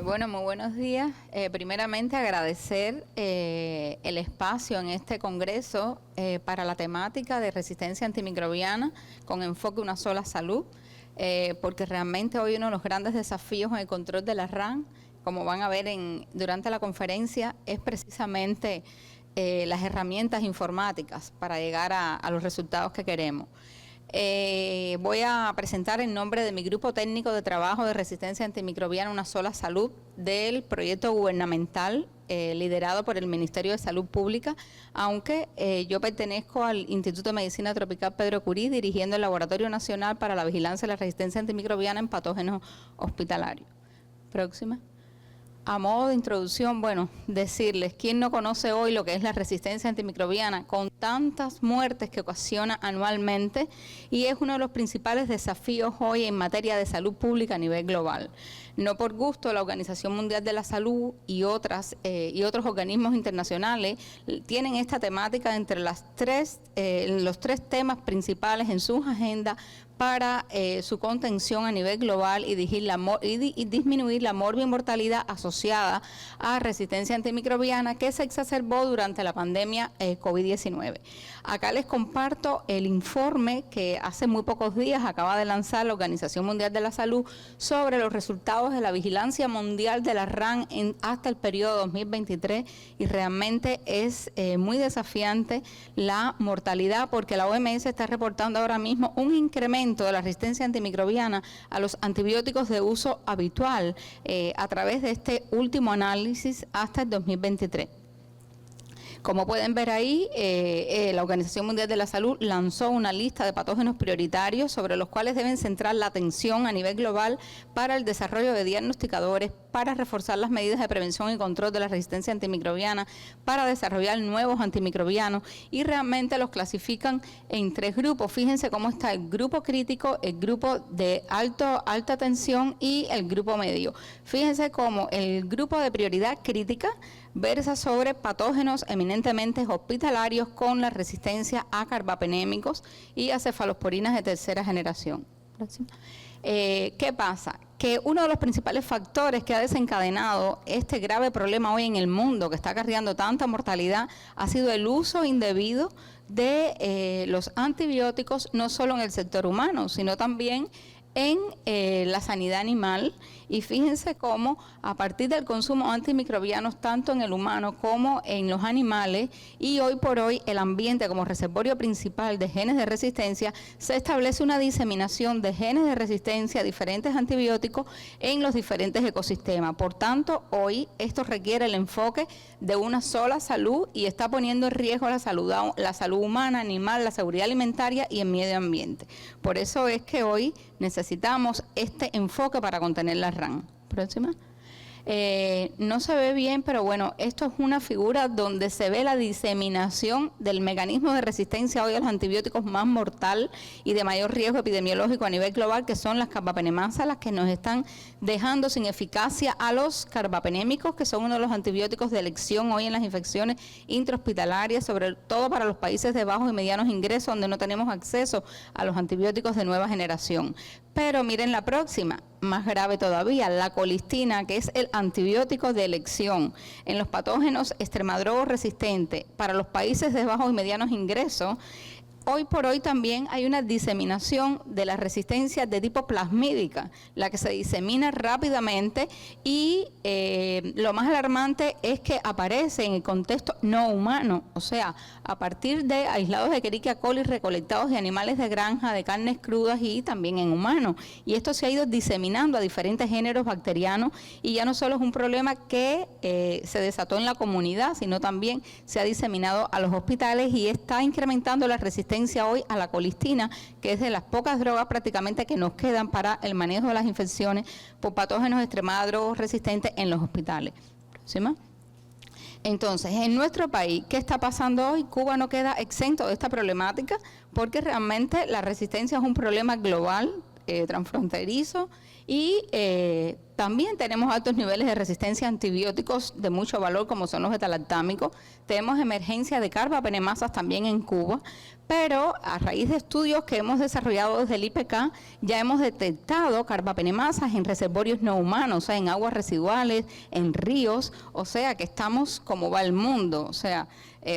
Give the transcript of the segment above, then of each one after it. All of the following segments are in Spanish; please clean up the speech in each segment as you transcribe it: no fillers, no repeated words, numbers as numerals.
Bueno, muy buenos días. Primeramente agradecer el espacio en este congreso para la temática de resistencia antimicrobiana con enfoque una sola salud, porque realmente hoy uno de los grandes desafíos en el control de la RAN, como van a ver durante la conferencia, es precisamente las herramientas informáticas para llegar a los resultados que queremos. Voy a presentar en nombre de mi grupo técnico de trabajo de resistencia antimicrobiana Una Sola Salud del proyecto gubernamental liderado por el Ministerio de Salud Pública, aunque yo pertenezco al Instituto de Medicina Tropical Pedro Curí, dirigiendo el Laboratorio Nacional para la Vigilancia de la Resistencia Antimicrobiana en Patógenos Hospitalarios. Próxima. A modo de introducción, bueno, decirles, ¿quién no conoce hoy lo que es la resistencia antimicrobiana con tantas muertes que ocasiona anualmente? Y es uno de los principales desafíos hoy en materia de salud pública a nivel global. No por gusto, la Organización Mundial de la Salud y otros organismos internacionales tienen esta temática entre los tres temas principales en sus agendas para su contención a nivel global y disminuir la morbimortalidad asociada a resistencia antimicrobiana que se exacerbó durante la pandemia COVID-19. Acá les comparto el informe que hace muy pocos días acaba de lanzar la Organización Mundial de la Salud sobre los resultados de la vigilancia mundial de la RAN hasta el periodo 2023, y realmente es muy desafiante la mortalidad, porque la OMS está reportando ahora mismo un incremento de la resistencia antimicrobiana a los antibióticos de uso habitual a través de este último análisis hasta el 2023. Como pueden ver ahí, la Organización Mundial de la Salud lanzó una lista de patógenos prioritarios sobre los cuales deben centrar la atención a nivel global para el desarrollo de diagnosticadores, para reforzar las medidas de prevención y control de la resistencia antimicrobiana, para desarrollar nuevos antimicrobianos, y realmente los clasifican en tres grupos. Fíjense cómo está el grupo crítico, el grupo de alta tensión y el grupo medio. Fíjense cómo el grupo de prioridad crítica versa sobre patógenos eminentemente hospitalarios con la resistencia a carbapenémicos y a cefalosporinas de tercera generación. ¿Qué pasa? Que uno de los principales factores que ha desencadenado este grave problema hoy en el mundo, que está acarreando tanta mortalidad, ha sido el uso indebido de los antibióticos, no solo en el sector humano, sino también en la sanidad animal. Y fíjense cómo a partir del consumo de antimicrobianos tanto en el humano como en los animales, y hoy por hoy el ambiente como reservorio principal de genes de resistencia, se establece una diseminación de genes de resistencia a diferentes antibióticos en los diferentes ecosistemas. Por tanto, hoy esto requiere el enfoque de una sola salud y está poniendo en riesgo la salud humana, animal, la seguridad alimentaria y el medio ambiente. Por eso es que hoy necesitamos este enfoque para contener la RAN. Próxima. No se ve bien, pero bueno, esto es una figura donde se ve la diseminación del mecanismo de resistencia hoy a los antibióticos más mortal y de mayor riesgo epidemiológico a nivel global, que son las carbapenemasas, las que nos están dejando sin eficacia a los carbapenémicos, que son uno de los antibióticos de elección hoy en las infecciones intrahospitalarias, sobre todo para los países de bajos y medianos ingresos, donde no tenemos acceso a los antibióticos de nueva generación. Pero miren la próxima, más grave todavía, la colistina, que es el antibiótico de elección en los patógenos extremadrogo resistentes para los países de bajos y medianos ingresos. Hoy por hoy también hay una diseminación de la resistencia de tipo plasmídica, la que se disemina rápidamente, y lo más alarmante es que aparece en el contexto no humano, o sea, a partir de aislados de Escherichia coli recolectados de animales de granja, de carnes crudas y también en humanos. Y esto se ha ido diseminando a diferentes géneros bacterianos, y ya no solo es un problema que se desató en la comunidad, sino también se ha diseminado a los hospitales y está incrementando la resistencia hoy a la colistina, que es de las pocas drogas prácticamente que nos quedan para el manejo de las infecciones por patógenos extremadamente resistentes en los hospitales. Próxima. Entonces, en nuestro país, ¿qué está pasando hoy? Cuba no queda exento de esta problemática, porque realmente la resistencia es un problema global, transfronterizo, y también tenemos altos niveles de resistencia a antibióticos de mucho valor, como son los beta-lactámicos. Tenemos emergencia de carbapenemasas también en Cuba, pero a raíz de estudios que hemos desarrollado desde el IPK, ya hemos detectado carbapenemasas en reservorios no humanos, o sea, en aguas residuales, en ríos, o sea, que estamos como va el mundo, o sea,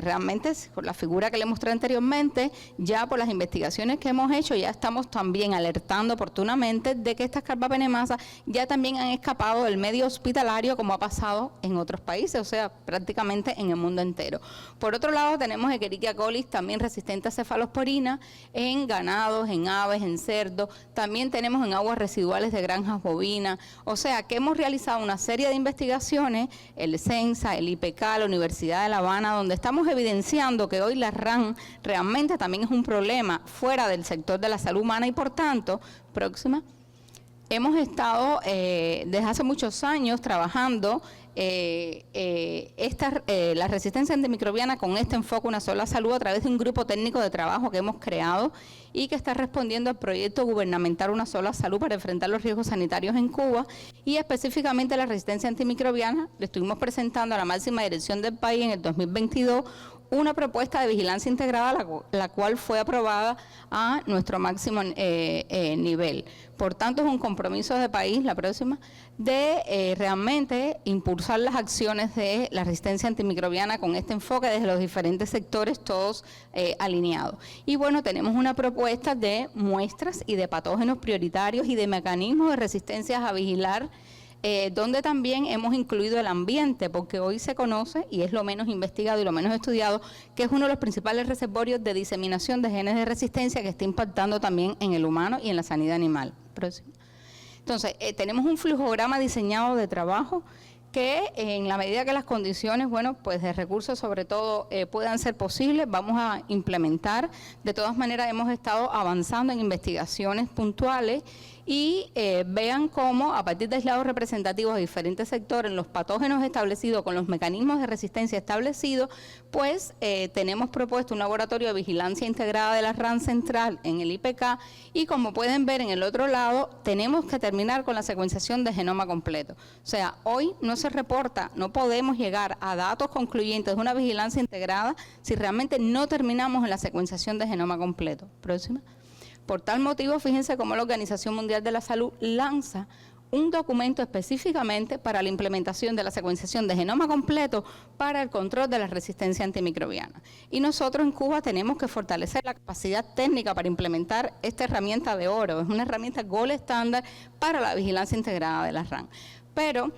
realmente por la figura que le mostré anteriormente, ya por las investigaciones que hemos hecho, ya estamos también alertando oportunamente de que estas carbapenemasas ya también han escapado del medio hospitalario, como ha pasado en otros países, o sea, prácticamente en el mundo entero. Por otro lado, tenemos Escherichia coli, también resistente a cefalosporina, en ganados, en aves, en cerdos, también tenemos en aguas residuales de granjas bovinas, o sea, que hemos realizado una serie de investigaciones, el CENSA, el IPK, la Universidad de La Habana, donde estamos evidenciando que hoy la RAN realmente también es un problema fuera del sector de la salud humana y por tanto, hemos estado desde hace muchos años trabajando la resistencia antimicrobiana con este enfoque Una Sola Salud a través de un grupo técnico de trabajo que hemos creado y que está respondiendo al proyecto gubernamental Una Sola Salud para enfrentar los riesgos sanitarios en Cuba y específicamente la resistencia antimicrobiana. Le estuvimos presentando a la máxima dirección del país en el 2022 una propuesta de vigilancia integrada, la cual fue aprobada a nuestro máximo nivel. Por tanto, es un compromiso de país, la próxima, de realmente impulsar las acciones de la resistencia antimicrobiana con este enfoque desde los diferentes sectores, todos alineados. Y bueno, tenemos una propuesta de muestras y de patógenos prioritarios y de mecanismos de resistencias a vigilar, donde también hemos incluido el ambiente, porque hoy se conoce, y es lo menos investigado y lo menos estudiado, que es uno de los principales reservorios de diseminación de genes de resistencia que está impactando también en el humano y en la sanidad animal. Próximo. Entonces, tenemos un flujograma diseñado de trabajo que en la medida que las condiciones, bueno, pues de recursos sobre todo puedan ser posibles, vamos a implementar. De todas maneras, hemos estado avanzando en investigaciones puntuales y vean cómo a partir de aislados representativos de diferentes sectores, los patógenos establecidos con los mecanismos de resistencia establecidos, pues tenemos propuesto un laboratorio de vigilancia integrada de la RAN central en el IPK y como pueden ver en el otro lado, tenemos que terminar con la secuenciación de genoma completo. O sea, hoy no se reporta, no podemos llegar a datos concluyentes de una vigilancia integrada si realmente no terminamos en la secuenciación de genoma completo. Próxima. Por tal motivo, fíjense cómo la Organización Mundial de la Salud lanza un documento específicamente para la implementación de la secuenciación de genoma completo para el control de la resistencia antimicrobiana. Y nosotros en Cuba tenemos que fortalecer la capacidad técnica para implementar esta herramienta de oro. Es una herramienta gold estándar para la vigilancia integrada de la RAN. Pero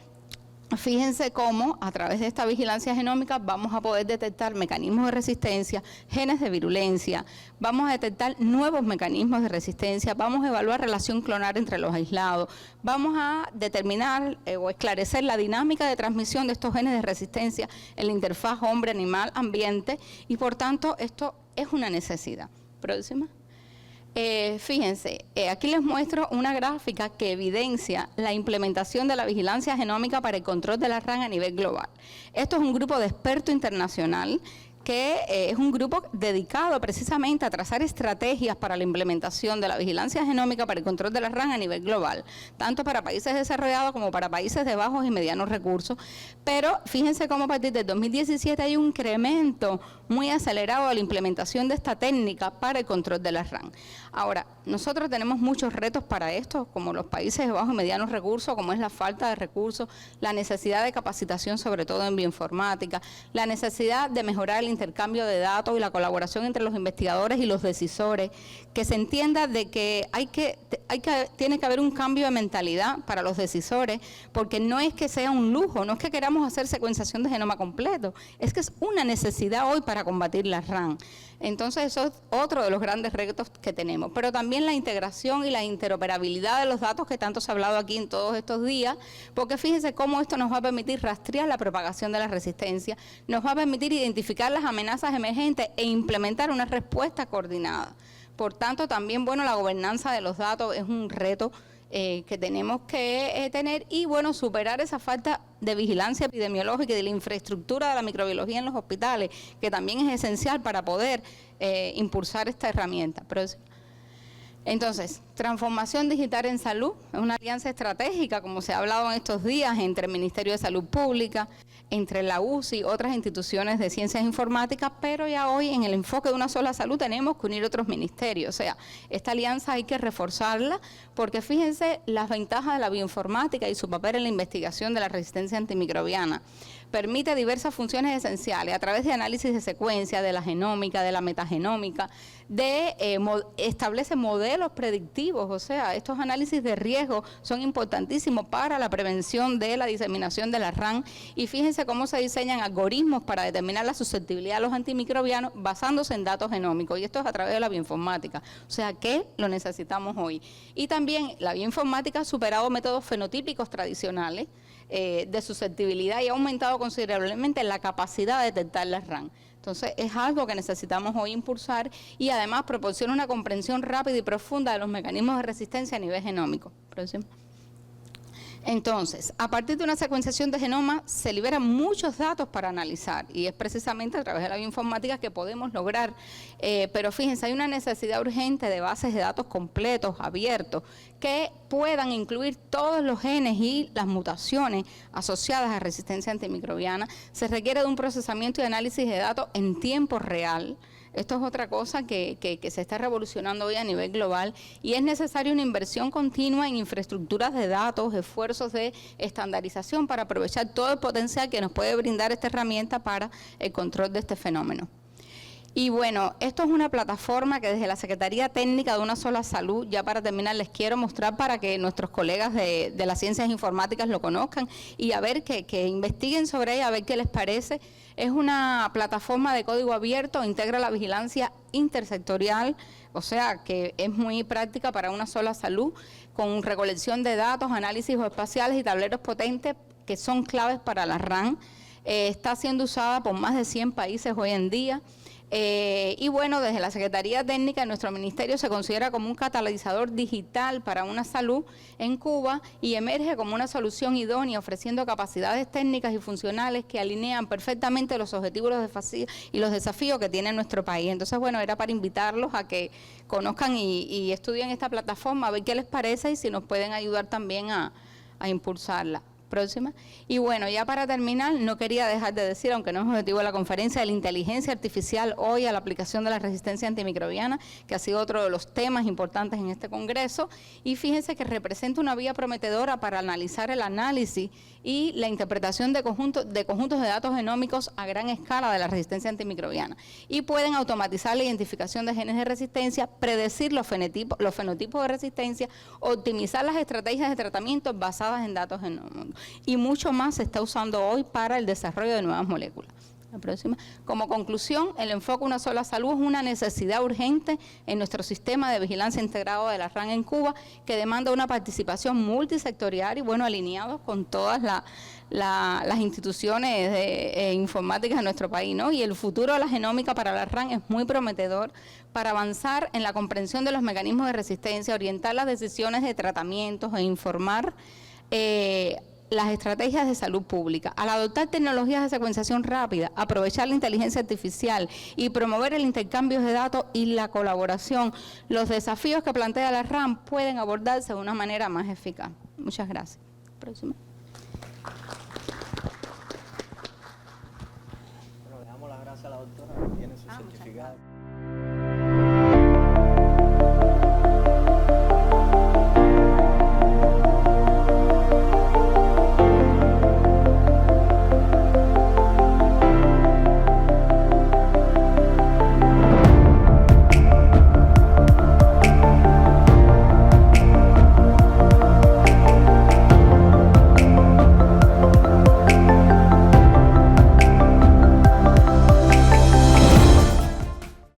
fíjense cómo a través de esta vigilancia genómica vamos a poder detectar mecanismos de resistencia, genes de virulencia, vamos a detectar nuevos mecanismos de resistencia, vamos a evaluar relación clonal entre los aislados, vamos a determinar o esclarecer la dinámica de transmisión de estos genes de resistencia en la interfaz hombre-animal-ambiente y por tanto esto es una necesidad. Próxima. Fíjense, aquí les muestro una gráfica que evidencia la implementación de la vigilancia genómica para el control de la RAN a nivel global. Esto es un grupo de expertos internacional que es un grupo dedicado precisamente a trazar estrategias para la implementación de la vigilancia genómica para el control de la RAN a nivel global, tanto para países desarrollados como para países de bajos y medianos recursos. Pero fíjense cómo a partir del 2017 hay un incremento muy acelerado de la implementación de esta técnica para el control de la RAN. Ahora, nosotros tenemos muchos retos para esto, como los países de bajos y medianos recursos, como es la falta de recursos, la necesidad de capacitación, sobre todo en bioinformática, la necesidad de mejorar el intercambio de datos y la colaboración entre los investigadores y los decisores, que se entienda de que tiene que haber un cambio de mentalidad para los decisores, porque no es que sea un lujo, no es que queramos hacer secuenciación de genoma completo, es que es una necesidad hoy para combatir la RAN. Entonces eso es otro de los grandes retos que tenemos, pero también la integración y la interoperabilidad de los datos que tanto se ha hablado aquí en todos estos días, porque fíjense cómo esto nos va a permitir rastrear la propagación de la resistencia, nos va a permitir identificar las amenazas emergentes e implementar una respuesta coordinada. Por tanto, también, bueno, la gobernanza de los datos es un reto que tenemos que tener y, bueno, superar esa falta de vigilancia epidemiológica y de la infraestructura de la microbiología en los hospitales, que también es esencial para poder impulsar esta herramienta. Pero Entonces, transformación digital en salud es una alianza estratégica, como se ha hablado en estos días, entre el Ministerio de Salud Pública, entre la UCI y otras instituciones de ciencias informáticas, pero ya hoy en el enfoque de una sola salud tenemos que unir otros ministerios. O sea, esta alianza hay que reforzarla porque fíjense las ventajas de la bioinformática y su papel en la investigación de la resistencia antimicrobiana. Permite diversas funciones esenciales a través de análisis de secuencia, de la genómica, de la metagenómica, establece modelos predictivos, o sea, estos análisis de riesgo son importantísimos para la prevención de la diseminación de la RAM y fíjense cómo se diseñan algoritmos para determinar la susceptibilidad a los antimicrobianos basándose en datos genómicos y esto es a través de la bioinformática, o sea que lo necesitamos hoy. Y también la bioinformática ha superado métodos fenotípicos tradicionales de susceptibilidad y ha aumentado considerablemente la capacidad de detectar la RAM. Entonces, es algo que necesitamos hoy impulsar y además proporciona una comprensión rápida y profunda de los mecanismos de resistencia a nivel genómico. Próximo. Entonces, a partir de una secuenciación de genoma se liberan muchos datos para analizar y es precisamente a través de la bioinformática que podemos lograr, pero fíjense, hay una necesidad urgente de bases de datos completos, abiertos, que puedan incluir todos los genes y las mutaciones asociadas a resistencia antimicrobiana. Se requiere de un procesamiento y análisis de datos en tiempo real. Esto es otra cosa que se está revolucionando hoy a nivel global y es necesaria una inversión continua en infraestructuras de datos, esfuerzos de estandarización para aprovechar todo el potencial que nos puede brindar esta herramienta para el control de este fenómeno. Y bueno, esto es una plataforma que desde la Secretaría Técnica de Una Sola Salud, ya para terminar les quiero mostrar para que nuestros colegas de las ciencias informáticas lo conozcan y a ver que investiguen sobre ella, a ver qué les parece. Es una plataforma de código abierto, integra la vigilancia intersectorial, o sea que es muy práctica para una sola salud, con recolección de datos, análisis espaciales y tableros potentes que son claves para la RAM. Está siendo usada por más de 100 países hoy en día. Y bueno, desde la Secretaría Técnica de nuestro ministerio se considera como un catalizador digital para una salud en Cuba y emerge como una solución idónea ofreciendo capacidades técnicas y funcionales que alinean perfectamente los objetivos y los desafíos que tiene nuestro país. Entonces, bueno, era para invitarlos a que conozcan y estudien esta plataforma, a ver qué les parece y si nos pueden ayudar también a impulsarla. Próxima. Y bueno, ya para terminar, no quería dejar de decir, aunque no es objetivo de la conferencia, de la inteligencia artificial hoy a la aplicación de la resistencia antimicrobiana, que ha sido otro de los temas importantes en este congreso, y fíjense que representa una vía prometedora para analizar el análisis y la interpretación de conjuntos de datos genómicos a gran escala de la resistencia antimicrobiana, y pueden automatizar la identificación de genes de resistencia, predecir los fenotipos de resistencia, optimizar las estrategias de tratamiento basadas en datos genómicos. Y mucho más se está usando hoy para el desarrollo de nuevas moléculas. La próxima. Como conclusión, el enfoque Una Sola Salud es una necesidad urgente en nuestro sistema de vigilancia integrado de la RAM en Cuba, que demanda una participación multisectorial y bueno, alineados con todas las instituciones informáticas de nuestro país, ¿no? Y el futuro de la genómica para la RAM es muy prometedor para avanzar en la comprensión de los mecanismos de resistencia, orientar las decisiones de tratamientos e informar las estrategias de salud pública. Al adoptar tecnologías de secuenciación rápida, aprovechar la inteligencia artificial y promover el intercambio de datos y la colaboración, los desafíos que plantea la RAM pueden abordarse de una manera más eficaz. Muchas gracias. Próxima. Bueno, le damos las gracias a la doctora que tiene su certificado.